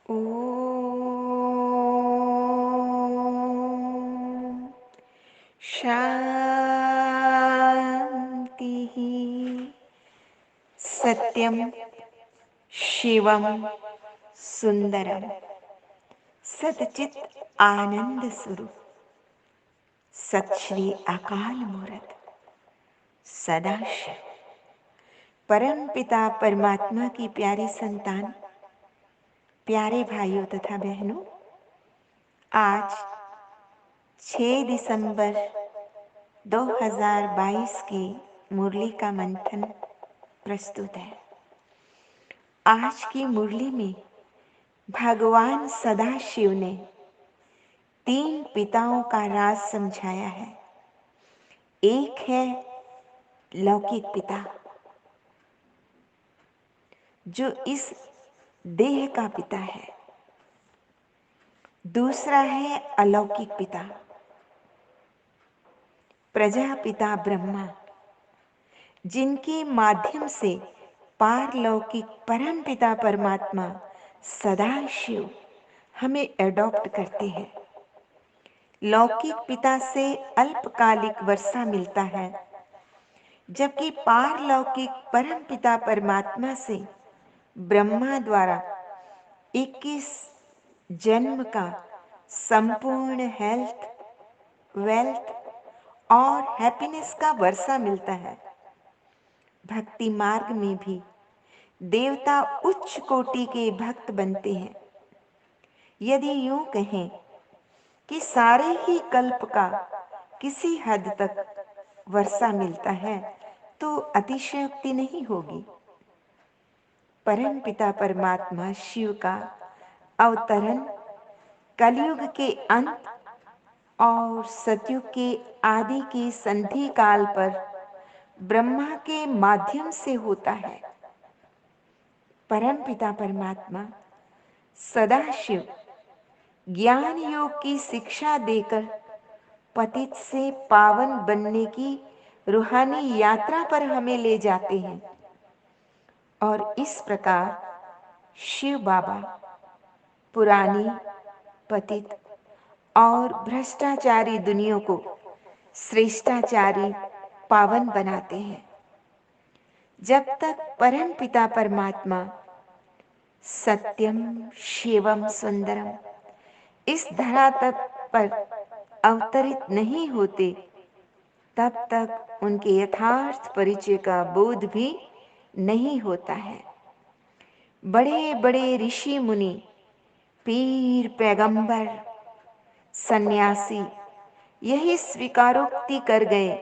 ॐ शान्तिः। सत्यं शिवं सुंदरम सदचित आनंद स्वरूप सत श्री अकाल मूर्त सदाशिव परम पिता परमात्मा की प्यारी संतान, प्यारे भाइयों तथा बहनों, आज 6 दिसंबर 2022 की मुरली का मंथन प्रस्तुत है। आज की मुरली में भगवान सदाशिव ने 3 पिताओं का राज समझाया है। एक है लौकिक पिता, जो इस देह का पिता है। दूसरा है अलौकिक पिता, प्रजापिता ब्रह्मा, जिनके माध्यम से पारलौकिक परम पिता परमात्मा सदाशिव हमें एडॉप्ट करते हैं। लौकिक पिता से अल्पकालिक वर्षा मिलता है, जबकि पारलौकिक परम पिता परमात्मा से ब्रह्मा द्वारा 21 जन्म का संपूर्ण हेल्थ, वेल्थ और हैप्पीनेस का वर्षा मिलता है। भक्ति मार्ग में भी देवता उच्च कोटि के भक्त बनते हैं। यदि यूं कहें कि सारे ही कल्प का किसी हद तक वर्षा मिलता है, तो अतिशयोक्ति नहीं होगी। परम पिता परमात्मा शिव का अवतरण कलयुग के अंत और सतयुग के आदि के संधि काल पर ब्रह्मा के माध्यम से होता है। परम पिता परमात्मा सदाशिव ज्ञान योग की शिक्षा देकर पतित से पावन बनने की रूहानी यात्रा पर हमें ले जाते हैं, और इस प्रकार शिव बाबा पुरानी, पतित और भ्रष्टाचारी दुनिया को श्रेष्ठाचारी, पावन बनाते हैं। जब तक परम पिता परमात्मा सत्यम शिवम सुंदरम इस धरातल पर अवतरित नहीं होते, तब तक उनके यथार्थ परिचय का बोध भी नहीं होता है। बड़े बड़े ऋषि मुनि, पीर, पैगंबर, सन्यासी यही स्वीकारोक्ति कर गए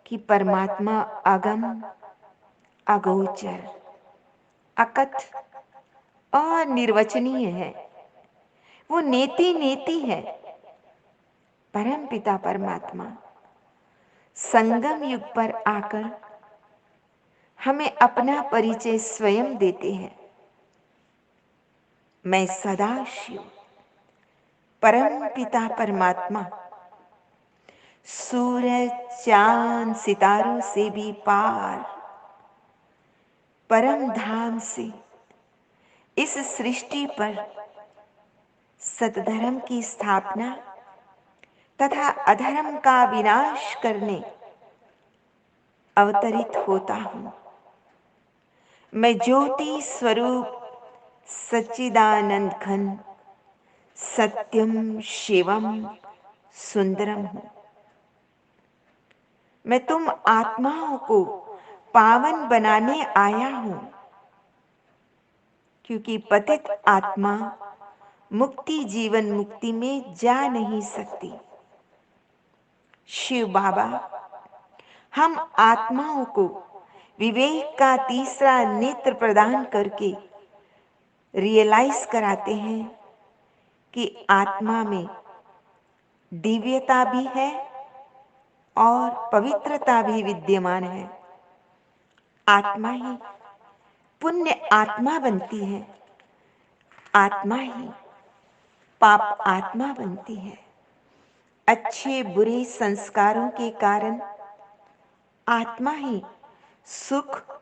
कि परमात्मा अगम, अगोचर, अकथ और निर्वचनीय है। वो नेति नेति है। परम पिता परमात्मा संगम युग पर आकर हमें अपना परिचय स्वयं देते हैं। मैं सदाशिव परम पिता परमात्मा सूरज, चांद, सितारों से भी पार परम धाम से इस सृष्टि पर सतधर्म की स्थापना तथा अधर्म का विनाश करने अवतरित होता हूं। मैं ज्योति स्वरूप सच्चिदानंद घन सत्यम शिवम सुंदरम हूं। मैं तुम आत्माओं को पावन बनाने आया हूं, क्योंकि पतित आत्मा मुक्ति जीवन मुक्ति में जा नहीं सकती। शिव बाबा हम आत्माओं को विवेक का तीसरा नेत्र प्रदान करके रियलाइज कराते हैं कि आत्मा में दिव्यता भी है और पवित्रता भी विद्यमान है। आत्मा ही पुण्य आत्मा बनती है, आत्मा ही पाप आत्मा बनती है। अच्छे बुरे संस्कारों के कारण आत्मा ही सुख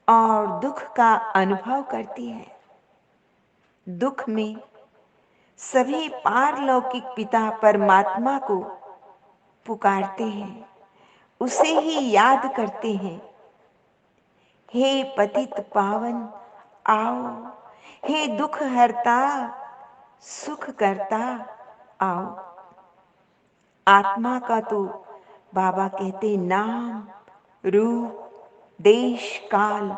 और दुख का अनुभव करती है। दुख में सभी पारलौकिक पिता परमात्मा को पुकारते हैं, उसे ही याद करते हैं। हे पतित पावन आओ, हे दुख हरता सुख करता आओ। आत्मा का तो बाबा कहते नाम, रूप, देश, काल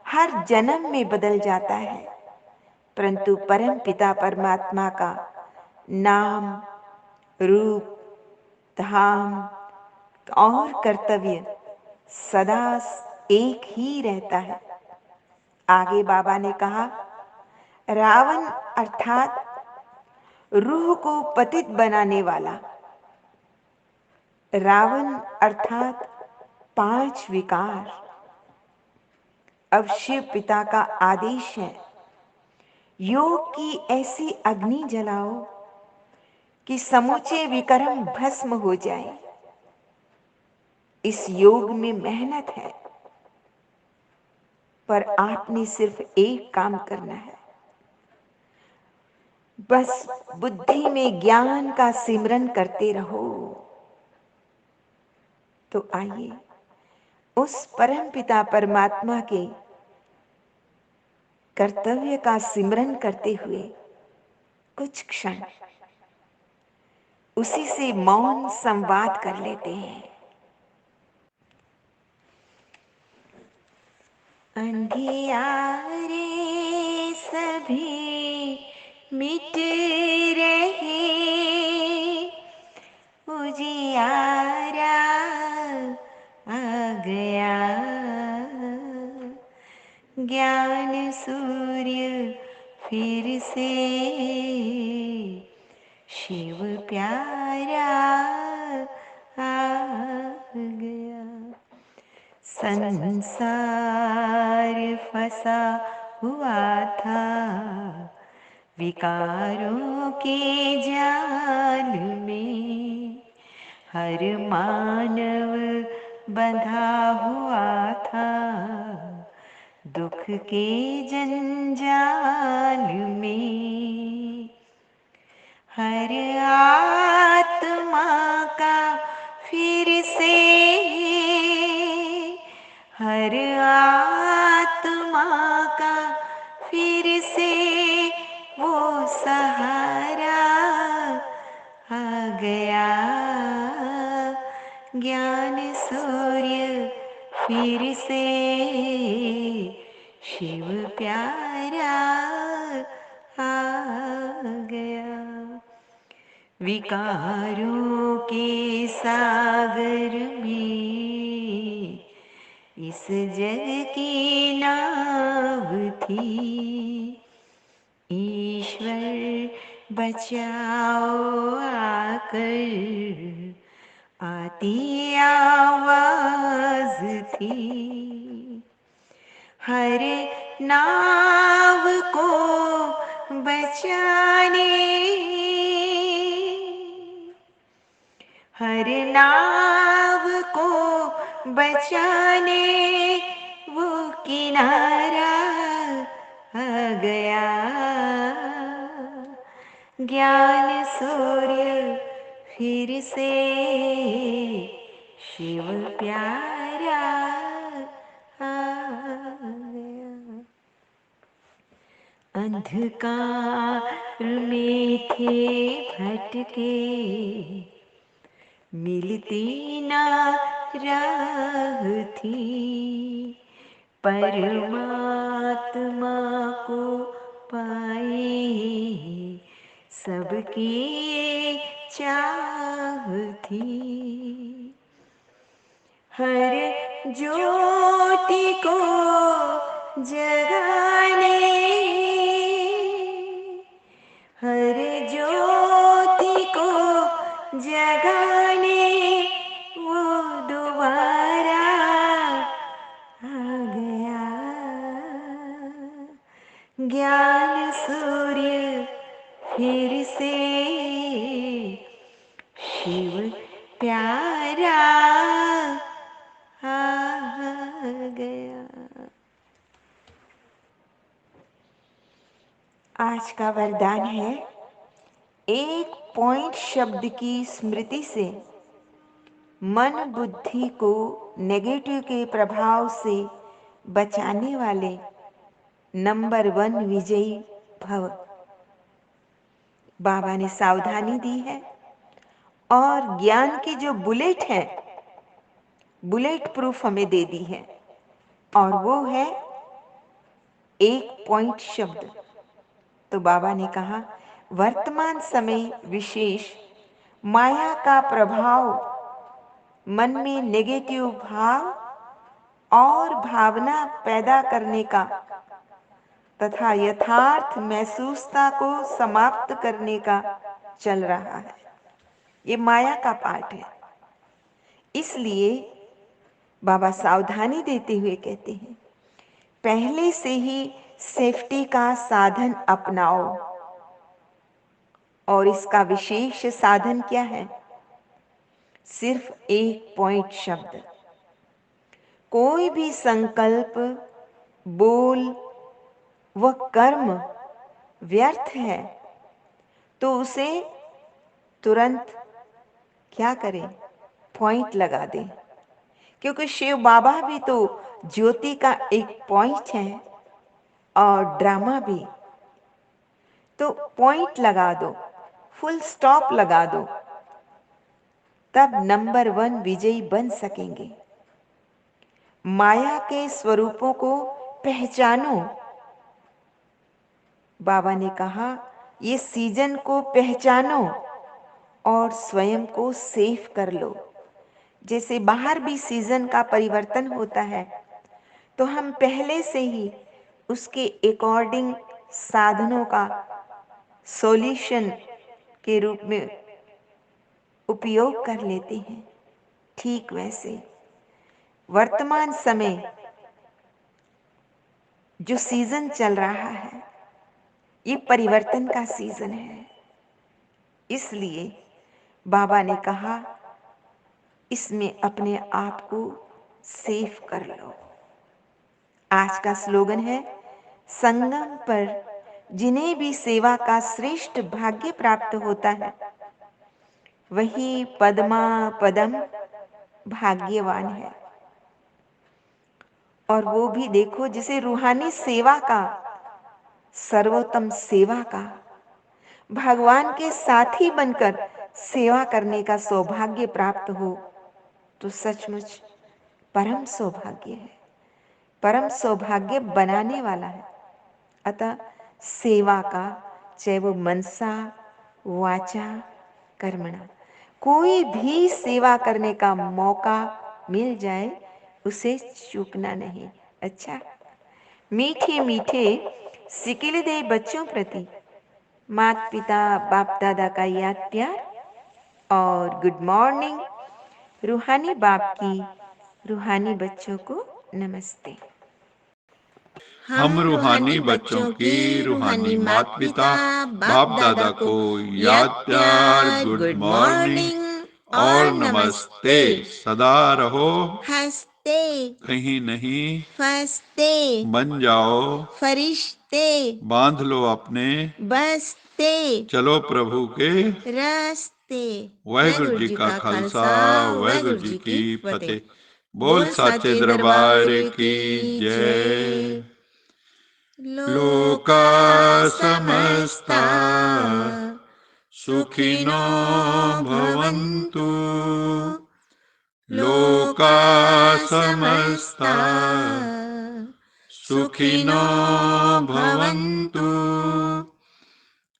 हर जन्म में बदल जाता है, परंतु परम पिता परमात्मा का नाम, रूप, धाम और कर्तव्य सदा एक ही रहता है। आगे बाबा ने कहा, रावण अर्थात रूह को पतित बनाने वाला, रावण अर्थात 5 विकार। अब शिव पिता का आदेश है, योग की ऐसी अग्नि जलाओ कि समूचे विकर्म भस्म हो जाए। इस योग में मेहनत है, पर आपने सिर्फ एक काम करना है, बस बुद्धि में ज्ञान का सिमरन करते रहो। तो आइए उस परम पिता परमात्मा के कर्तव्य का सिमरन करते हुए कुछ क्षण उसी से मौन संवाद कर लेते हैं। अंधियारे सभी मिट रहे, उजियारा आ गया, ज्ञान सूर्य फिर से शिव प्यारा आ गया। संसार फंसा हुआ था विकारों के जाल में, हर मानव बंधा हुआ था दुख के जंजाल में। हर आत्मा का फिर से, हर आत्मा का फिर से वो सहारा आ गया, ज्ञान सूर्य फिर से शिव प्यारा आ गया। विकारों के सागर में इस जग की नाव थी, ईश्वर बचाओ आकर आती आवाज थी। हर नाव को बचाने, हर नाव को बचाने वो किनारा आ गया, ज्ञान सूर्य फिर से शिव प्यारा आ गया। अंधकार में थे भटके, मिलती ना राह थी, परमात्मा को पाए सबकी चाह थी। हर ज्योति को जगाने, हर ज्योति को जगाने वो दोबारा आ गया, ज्ञान सूर्य फिर से शिव प्यारा आ गया। आज का वरदान है, एक पॉइंट शब्द की स्मृति से मन बुद्धि को नेगेटिव के प्रभाव से बचाने वाले नंबर 1 विजयी भव। बाबा ने सावधानी दी है और ज्ञान की जो बुलेट है, बुलेट प्रूफ हमें दे दी है, और वो है एक पॉइंट शब्द। तो बाबा ने कहा, वर्तमान समय विशेष माया का प्रभाव मन में नेगेटिव भाव और भावना पैदा करने का तथा यथार्थ महसूसता को समाप्त करने का चल रहा है। ये माया का पार्ट है। इसलिए बाबा सावधानी देते हुए कहते हैं, पहले से ही सेफ्टी का साधन अपनाओ। और इसका विशेष साधन क्या है? सिर्फ एक पॉइंट शब्द। कोई भी संकल्प, बोल व कर्म व्यर्थ है तो उसे तुरंत क्या करें? पॉइंट लगा दें। क्योंकि शिव बाबा भी तो ज्योति का एक पॉइंट है और ड्रामा भी। तो पॉइंट लगा दो, फुल स्टॉप लगा दो, तब नंबर 1 विजयी बन सकेंगे। माया के स्वरूपों को पहचानो। बाबा ने कहा, ये सीजन को पहचानो और स्वयं को सेफ कर लो। जैसे बाहर भी सीजन का परिवर्तन होता है, तो हम पहले से ही उसके अकॉर्डिंग साधनों का सॉल्यूशन के रूप में उपयोग कर लेते हैं। ठीक वैसे वर्तमान समय जो सीजन चल रहा है, ये परिवर्तन का सीजन है। इसलिए बाबा ने कहा, इसमें अपने आप को सेफ कर लो। आज का स्लोगन है, संगम पर जिन्हें भी सेवा का श्रेष्ठ भाग्य प्राप्त होता है, वही पद्मा पदम भाग्यवान है। और वो भी देखो, जिसे रूहानी सेवा का, सर्वोत्तम सेवा का, भगवान के साथी बनकर सेवा करने का सौभाग्य प्राप्त हो, तो सचमुच परम सौभाग्य है, परम सौभाग्य बनाने वाला है। अतः सेवा का, चाहे वो मनसा वाचा कर्मणा, कोई भी सेवा करने का मौका मिल जाए, उसे चूकना नहीं। अच्छा, मीठे मीठे सिकिलदे बच्चों प्रति माता पिता बाप दादा का याद प्यार और गुड मॉर्निंग। रूहानी बाप की रूहानी बच्चों को नमस्ते। हम रूहानी बच्चों की रूहानी माता पिता बाप दादा को याद प्यार, गुड मॉर्निंग और नमस्ते। सदा रहो हंसते, कहीं नहीं फंसते, बन जाओ फरिश्ते, बांध लो अपने बसते, चलो प्रभु के रास्ते। वाहिगुरु जी का खालसा, वाहिगुरु जी की फतेह। बोल साचे दरबार की जय। लोका समस्ता सुखिनो भवन्तु, लोका समस्ता सुखिनो भवन्तु,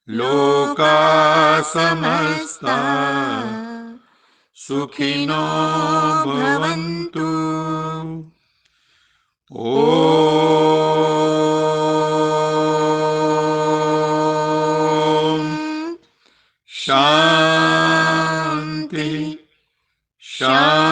लोका समस्ता सुखिनो भवन्तु। ओम शांति शांति।